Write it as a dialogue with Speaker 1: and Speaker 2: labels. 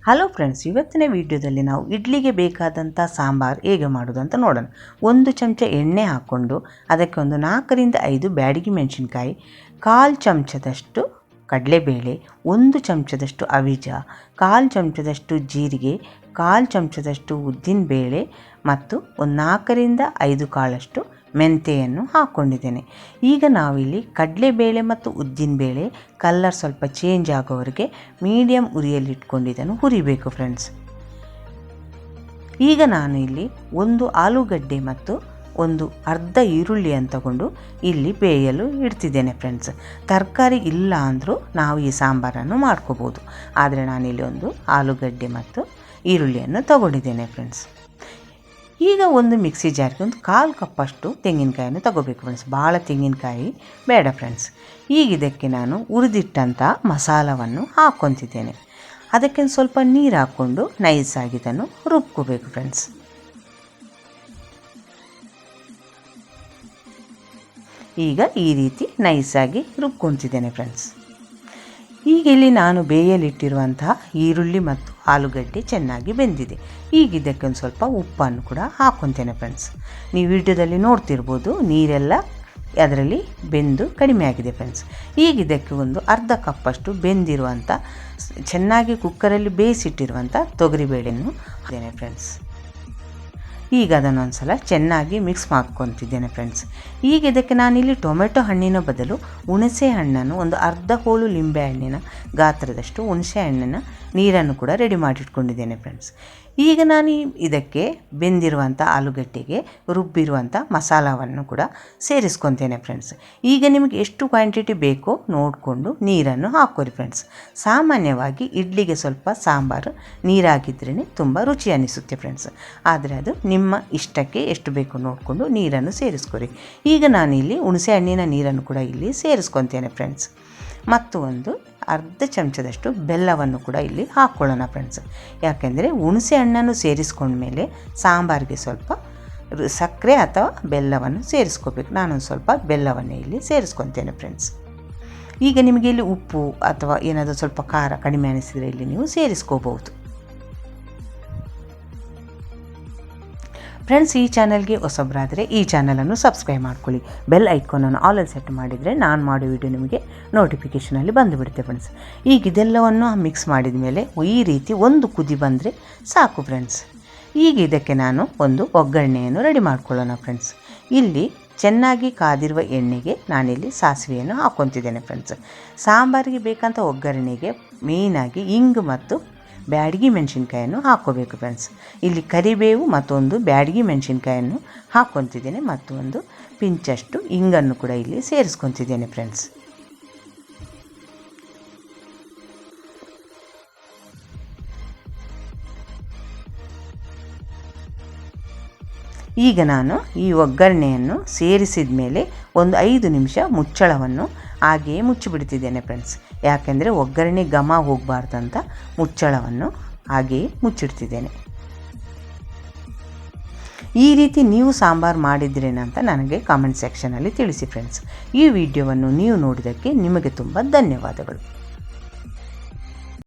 Speaker 1: Hello friends, ಇವತ್ತಿನ ವಿಡಿಯೋದಲ್ಲಿ ನಾವು ಇಡ್ಲಿಗೆ ಬೇಕಾದಂಥ ಸಾಂಬಾರು ಹೇಗೆ ಮಾಡೋದು ಅಂತ ನೋಡೋಣ. 1 ಚಮಚ ಎಣ್ಣೆ ಹಾಕ್ಕೊಂಡು ಅದಕ್ಕೆ ಒಂದು 4 ರಿಂದ 5 ಬ್ಯಾಡಗಿ ಮೆಣಸಿನ್ಕಾಯಿ, 1/4 ಚಮಚದಷ್ಟು ಕಡಲೆಬೇಳೆ, 1 ಚಮಚದಷ್ಟು ಅವಿಜ, 1/4 ಚಮಚದಷ್ಟು ಜೀರಿಗೆ, 1/4 ಚಮಚದಷ್ಟು ಉದ್ದಿನಬೇಳೆ ಮತ್ತು ಒಂದು 4 ರಿಂದ 5 ಕಾಳಷ್ಟು ಮೆಂತೆಯನ್ನು ಹಾಕ್ಕೊಂಡಿದ್ದೇನೆ. ಈಗ ನಾವಿಲ್ಲಿ ಕಡಲೆಬೇಳೆ ಮತ್ತು ಉದ್ದಿನಬೇಳೆ ಕಲರ್ ಸ್ವಲ್ಪ ಚೇಂಜ್ ಆಗೋವರೆಗೆ ಮೀಡಿಯಮ್ ಉರಿಯಲ್ಲಿ ಇಟ್ಕೊಂಡು ಇದನ್ನು ಹುರಿಬೇಕು ಫ್ರೆಂಡ್ಸ್. ಈಗ ನಾನು ಇಲ್ಲಿ ಒಂದು ಆಲೂಗಡ್ಡೆ ಮತ್ತು ಒಂದು ಅರ್ಧ ಈರುಳ್ಳಿಯನ್ನು ತಗೊಂಡು ಇಲ್ಲಿ ಬೇಯಲು ಇಡ್ತಿದ್ದೇನೆ ಫ್ರೆಂಡ್ಸ್. ತರಕಾರಿ ಇಲ್ಲ ಅಂದರೂ ನಾವು ಈ ಸಾಂಬಾರನ್ನು ಮಾಡ್ಕೋಬೋದು, ಆದರೆ ನಾನಿಲ್ಲಿ ಒಂದು ಆಲೂಗಡ್ಡೆ ಮತ್ತು ಈರುಳ್ಳಿಯನ್ನು ತಗೊಂಡಿದ್ದೇನೆ ಫ್ರೆಂಡ್ಸ್. ಈಗ ಒಂದು ಮಿಕ್ಸಿ ಜಾರ್ಗೆ ಒಂದು 1/4 ಕಪ್ಪಷ್ಟು ತೆಂಗಿನಕಾಯನ್ನು ತಗೋಬೇಕು ಫ್ರೆಂಡ್ಸ್. ಭಾಳ ತೆಂಗಿನಕಾಯಿ ಬೇಡ ಫ್ರೆಂಡ್ಸ್. ಈಗ ಇದಕ್ಕೆ ನಾನು ಹುರಿದಿಟ್ಟಂಥ ಮಸಾಲವನ್ನು ಹಾಕ್ಕೊತಿದ್ದೇನೆ. ಅದಕ್ಕೆ ಸ್ವಲ್ಪ ನೀರು ಹಾಕ್ಕೊಂಡು ನೈಸಾಗಿ ಇದನ್ನು ರುಬ್ಕೋಬೇಕು ಫ್ರೆಂಡ್ಸ್. ಈಗ ಈ ರೀತಿ ನೈಸಾಗಿ ರುಬ್ಕೊತಿದ್ದೇನೆ ಫ್ರೆಂಡ್ಸ್. ಈಗ ಇಲ್ಲಿ ನಾನು ಬೇಯಲಿಟ್ಟಿರುವಂತಹ ಈರುಳ್ಳಿ ಮತ್ತು ಆಲೂಗಡ್ಡೆ ಚೆನ್ನಾಗಿ ಬೆಂದಿದೆ. ಈಗ ಇದಕ್ಕೆ ಒಂದು ಸ್ವಲ್ಪ ಉಪ್ಪನ್ನು ಕೂಡ ಹಾಕ್ಕೊತೇನೆ ಫ್ರೆಂಡ್ಸ್. ನೀವು ವಿಡಿಯೋದಲ್ಲಿ ನೋಡ್ತಿರ್ಬೋದು, ನೀರೆಲ್ಲ ಅದರಲ್ಲಿ ಬೆಂದು ಕಡಿಮೆ ಆಗಿದೆ ಫ್ರೆಂಡ್ಸ್. ಈಗ ಇದಕ್ಕೆ ಒಂದು ಅರ್ಧ ಕಪ್ಪಷ್ಟು ಬೆಂದಿರುವಂಥ ಚೆನ್ನಾಗಿ ಕುಕ್ಕರಲ್ಲಿ ಬೇಯಿಸಿಟ್ಟಿರುವಂಥ ತೊಗರಿಬೇಳೆಯನ್ನು ಹಾಕ್ತೇನೆ ಫ್ರೆಂಡ್ಸ್. ಈಗ ಅದನ್ನೊಂದು ಸಲ ಚೆನ್ನಾಗಿ ಮಿಕ್ಸ್ ಮಾಡ್ಕೊತಿದ್ದೇನೆ ಫ್ರೆಂಡ್ಸ್. ಈಗ ಇದಕ್ಕೆ ನಾನಿಲ್ಲಿ ಟೊಮೆಟೊ ಹಣ್ಣಿನ ಬದಲು ಹುಣಸೆ ಹಣ್ಣನ್ನು, ಒಂದು ಅರ್ಧ ಹೋಳು ಲಿಂಬೆ ಹಣ್ಣಿನ ಗಾತ್ರದಷ್ಟು ಹುಣಸೆ ಹಣ್ಣಿನ ನೀರನ್ನು ಕೂಡ ರೆಡಿ ಮಾಡಿಟ್ಕೊಂಡಿದ್ದೇನೆ ಫ್ರೆಂಡ್ಸ್. ಈಗ ನಾನು ಇದಕ್ಕೆ ಬೆಂದಿರುವಂಥ ಆಲೂಗಡ್ಡೆಗೆ ರುಬ್ಬಿರುವಂಥ ಮಸಾಲವನ್ನು ಕೂಡ ಸೇರಿಸ್ಕೊತೇನೆ ಫ್ರೆಂಡ್ಸ್. ಈಗ ನಿಮಗೆ ಎಷ್ಟು ಕ್ವಾಂಟಿಟಿ ಬೇಕೋ ನೋಡಿಕೊಂಡು ನೀರನ್ನು ಹಾಕ್ಕೊರಿ ಫ್ರೆಂಡ್ಸ್. ಸಾಮಾನ್ಯವಾಗಿ ಇಡ್ಲಿಗೆ ಸ್ವಲ್ಪ ಸಾಂಬಾರು ನೀರಾಗಿದ್ರೇ ತುಂಬ ರುಚಿ ಅನ್ನಿಸುತ್ತೆ ಫ್ರೆಂಡ್ಸ್. ಆದರೆ ಅದು ನಿಮ್ಮ ಇಷ್ಟಕ್ಕೆ ಎಷ್ಟು ಬೇಕು ನೋಡಿಕೊಂಡು ನೀರನ್ನು ಸೇರಿಸ್ಕೊರಿ. ಈಗ ನಾನಿಲ್ಲಿ ಹುಣಸೆ ಹಣ್ಣಿನ ನೀರನ್ನು ಕೂಡ ಇಲ್ಲಿ ಸೇರಿಸ್ಕೊತೇನೆ ಫ್ರೆಂಡ್ಸ್. ಮತ್ತು ಒಂದು ಅರ್ಧ ಚಮಚದಷ್ಟು ಬೆಲ್ಲವನ್ನು ಕೂಡ ಇಲ್ಲಿ ಹಾಕ್ಕೊಳ್ಳೋಣ ಫ್ರೆಂಡ್ಸ್. ಯಾಕೆಂದರೆ ಹುಣಸೆ ಹಣ್ಣನ್ನು ಸೇರಿಸ್ಕೊಂಡ್ಮೇಲೆ ಸಾಂಬಾರಿಗೆ ಸ್ವಲ್ಪ ಸಕ್ಕರೆ ಅಥವಾ ಬೆಲ್ಲವನ್ನು ಸೇರಿಸ್ಕೋಬೇಕು. ನಾನೊಂದು ಸ್ವಲ್ಪ ಬೆಲ್ಲವನ್ನು ಇಲ್ಲಿ ಸೇರಿಸ್ಕೊತೇನೆ ಫ್ರೆಂಡ್ಸ್. ಈಗ ನಿಮಗೆ ಇಲ್ಲಿ ಉಪ್ಪು ಅಥವಾ ಏನಾದರೂ ಸ್ವಲ್ಪ ಖಾರ ಕಡಿಮೆ ಅನಿಸಿದರೆ ಇಲ್ಲಿ ನೀವು ಸೇರಿಸ್ಕೋಬಹುದು ಫ್ರೆಂಡ್ಸ್. ಈ ಚಾನಲ್ಗೆ ಹೊಸಬರಾದರೆ ಈ ಚಾನಲನ್ನು ಸಬ್ಸ್ಕ್ರೈಬ್ ಮಾಡ್ಕೊಳ್ಳಿ. ಬೆಲ್ ಐಕಾನನ್ನು ಆಲಲ್ಲಿ ಸೆಟ್ ಮಾಡಿದರೆ ನಾನು ಮಾಡೋ ವಿಡಿಯೋ ನಿಮಗೆ ನೋಟಿಫಿಕೇಷನಲ್ಲಿ ಬಂದುಬಿಡುತ್ತೆ ಫ್ರೆಂಡ್ಸ್. ಈಗ ಇದೆಲ್ಲವನ್ನು ಮಿಕ್ಸ್ ಮಾಡಿದ ಮೇಲೆ ಈ ರೀತಿ ಒಂದು ಕುದಿ ಬಂದರೆ ಸಾಕು ಫ್ರೆಂಡ್ಸ್. ಈಗ ಇದಕ್ಕೆ ನಾನು ಒಂದು ಒಗ್ಗರಣೆಯನ್ನು ರೆಡಿ ಮಾಡ್ಕೊಳ್ಳೋಣ ಫ್ರೆಂಡ್ಸ್. ಇಲ್ಲಿ ಚೆನ್ನಾಗಿ ಕಾದಿರುವ ಎಣ್ಣೆಗೆ ನಾನಿಲ್ಲಿ ಸಾಸಿವೆಯನ್ನು ಹಾಕ್ಕೊತಿದ್ದೇನೆ ಫ್ರೆಂಡ್ಸ್. ಸಾಂಬಾರಿಗೆ ಬೇಕಂತ ಒಗ್ಗರಣೆಗೆ ಮೇಯ್ನಾಗಿ ಇಂಗು ಮತ್ತು ಬ್ಯಾಡಗಿ ಮೆಣಸಿನ್ಕಾಯನ್ನು ಹಾಕ್ಕೋಬೇಕು ಫ್ರೆಂಡ್ಸ್. ಇಲ್ಲಿ ಕರಿಬೇವು ಮತ್ತೊಂದು ಬ್ಯಾಡಗಿ ಮೆಣಸಿನ್ಕಾಯನ್ನು ಹಾಕ್ಕೊತಿದ್ದೇನೆ ಮತ್ತು ಒಂದು ಪಿಂಚಷ್ಟು ಇಂಗನ್ನು ಕೂಡ ಇಲ್ಲಿ ಸೇರಿಸ್ಕೊತಿದ್ದೇನೆ ಫ್ರೆಂಡ್ಸ್. ಈಗ ನಾನು ಈ ಒಗ್ಗರಣೆಯನ್ನು ಸೇರಿಸಿದ ಮೇಲೆ ಒಂದು 5 ನಿಮಿಷ ಮುಚ್ಚಳವನ್ನು ಹಾಗೆಯೇ ಮುಚ್ಚಿಬಿಡ್ತಿದ್ದೇನೆ ಫ್ರೆಂಡ್ಸ್. ಯಾಕೆಂದರೆ ಒಗ್ಗರಣೆ ಘಮ ಹೋಗಬಾರ್ದಂತ ಮುಚ್ಚಳವನ್ನು ಹಾಗೆಯೇ ಮುಚ್ಚಿಡ್ತಿದ್ದೇನೆ. ಈ ರೀತಿ ನೀವು ಸಾಂಬಾರು ಮಾಡಿದ್ರೇನಂತ ನನಗೆ ಕಾಮೆಂಟ್ ಸೆಕ್ಷನಲ್ಲಿ ತಿಳಿಸಿ ಫ್ರೆಂಡ್ಸ್. ಈ ವಿಡಿಯೋವನ್ನು ನೀವು ನೋಡಿದ್ದಕ್ಕೆ ನಿಮಗೆ ತುಂಬ ಧನ್ಯವಾದಗಳು.